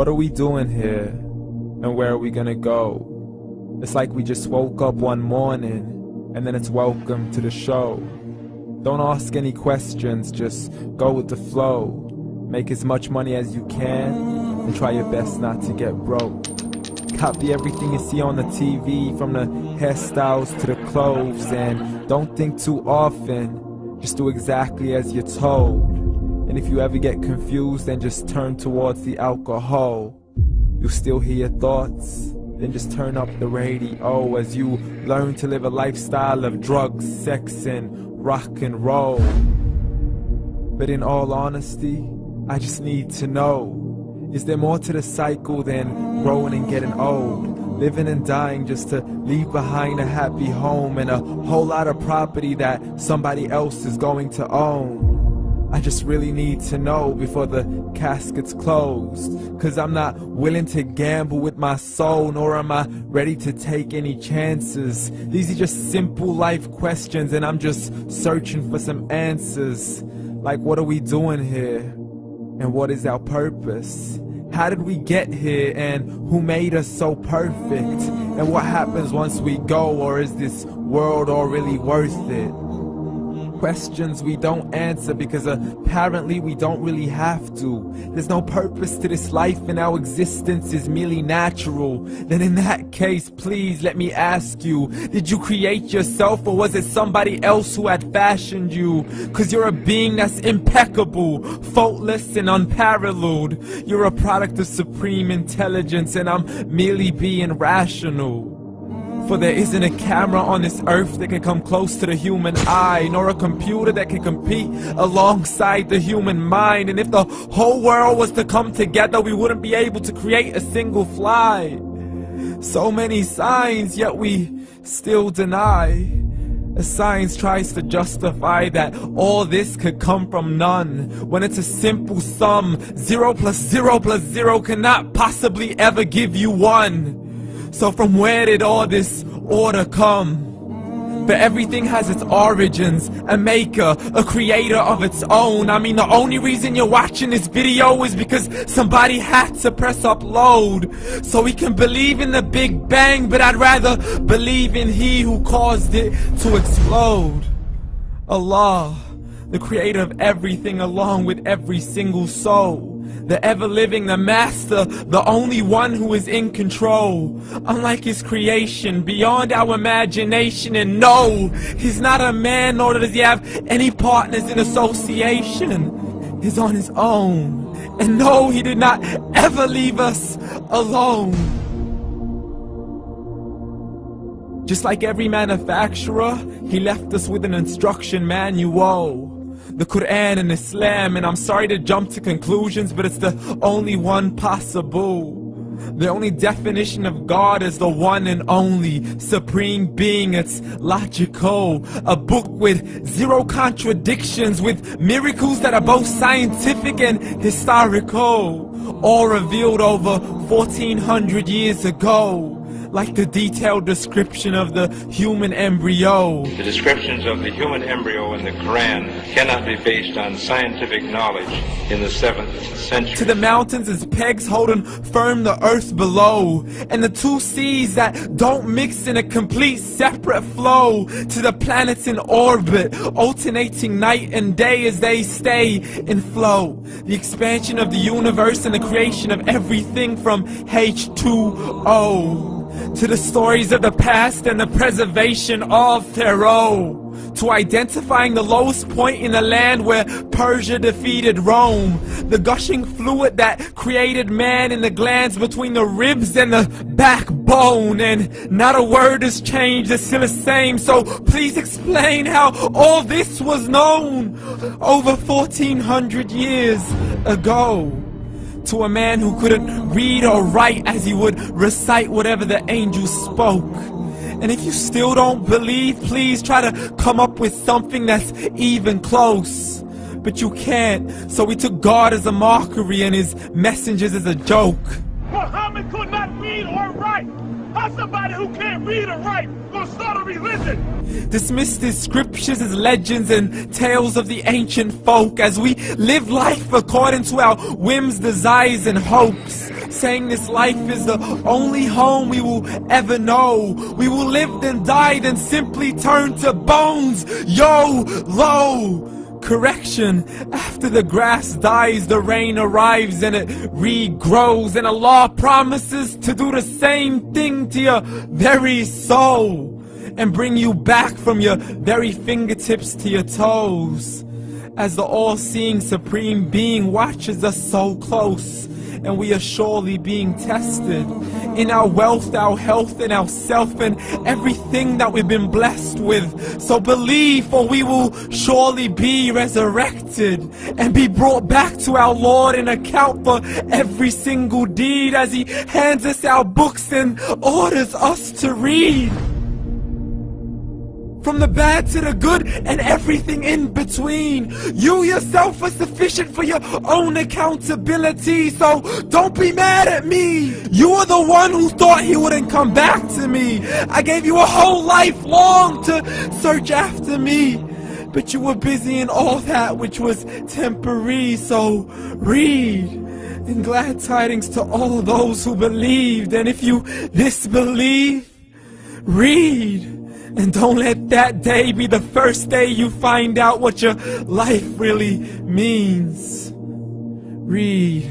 What are we doing here? And where are we gonna go? It's like we just woke up one morning and then it's welcome to the show. Don't ask any questions, just go with the flow. Make as much money as you can and try your best not to get broke. Copy everything you see on the TV, from the hairstyles to the clothes, and don't think too often, just do exactly as you're told. And if you ever get confused, then just turn towards the alcohol. You still hear your thoughts, then just turn up the radio as you learn to live a lifestyle of drugs, sex, and rock and roll. But in all honesty, I just need to know, is there more to the cycle than growing and getting old? Living and dying just to leave behind a happy home and a whole lot of property that somebody else is going to own. I just really need to know before the casket's closed, 'cause I'm not willing to gamble with my soul, nor am I ready to take any chances. These are just simple life questions and I'm just searching for some answers. Like, what are we doing here? And what is our purpose? How did we get here, and who made us so perfect? And what happens once we go, or is this world all really worth it? Questions we don't answer because apparently we don't really have to. There's no purpose to this life and our existence is merely natural. Then in that case, please let me ask you, did you create yourself, or was it somebody else who had fashioned you? 'Cause you're a being that's impeccable, faultless and unparalleled. You're a product of supreme intelligence and I'm merely being rational. For there isn't a camera on this earth that can come close to the human eye, nor a computer that can compete alongside the human mind. And if the whole world was to come together, we wouldn't be able to create a single fly. So many signs, yet we still deny. As science tries to justify that all this could come from none, when it's a simple sum. 0 plus 0 plus 0 cannot possibly ever give you 1. So from where did all this order come? But everything has its origins, a maker, a creator of its own. I mean, the only reason you're watching this video is because somebody had to press upload. So we can believe in the Big Bang, but I'd rather believe in He who caused it to explode. Allah, the creator of everything along with every single soul. The ever-living, the master, the only one who is in control. Unlike his creation, beyond our imagination. And no, he's not a man, nor does he have any partners in association. He's on his own. And no, he did not ever leave us alone. Just like every manufacturer, he left us with an instruction manual. The Quran and Islam, and I'm sorry to jump to conclusions, but it's the only one possible. The only definition of God is the one and only supreme being. It's logical, a book with 0 contradictions, with miracles that are both scientific and historical, all revealed over 1400 years ago. Like the detailed description of the human embryo. The descriptions of the human embryo in the Quran cannot be based on scientific knowledge in the 7th century. To the mountains as pegs holding firm the earth below, and the 2 seas that don't mix in a complete separate flow. To the planets in orbit, alternating night and day as they stay in flow. The expansion of the universe and the creation of everything from H2O. To the stories of the past and the preservation of Pharaoh. To identifying the lowest point in the land where Persia defeated Rome. The gushing fluid that created man in the glands between the ribs and the backbone. And not a word has changed, it's still the same. So please explain how all this was known over 1400 years ago. To a man who couldn't read or write, as he would recite whatever the angels spoke. And if you still don't believe, please try to come up with something that's even close. But you can't, so we took God as a mockery and his messengers as a joke. Muhammad could not read or write. How somebody who can't read or write gonna start a religion? Dismiss his scriptures as legends and tales of the ancient folk, as we live life according to our whims, desires, and hopes. saying this life is the only home we will ever know. We will live then die, then simply turn to bones. YOLO! Correction, after the grass dies, the rain arrives and it regrows, and Allah promises to do the same thing to your very soul and bring you back from your very fingertips to your toes, as the all-seeing supreme being watches us so close, and we are surely being tested in our wealth, our health, and our self, and everything that we've been blessed with. So believe, for we will surely be resurrected and be brought back to our Lord and account for every single deed, as He hands us our books and orders us to read. From the bad to the good and everything in between. You yourself are sufficient for your own accountability, so don't be mad at me. You are the one who thought He wouldn't come back to me. I gave you a whole life long to search after me, but you were busy in all that which was temporary. So read, and glad tidings to all those who believed. And if you disbelieve, read. And don't let that day be the first day you find out what your life really means. Read.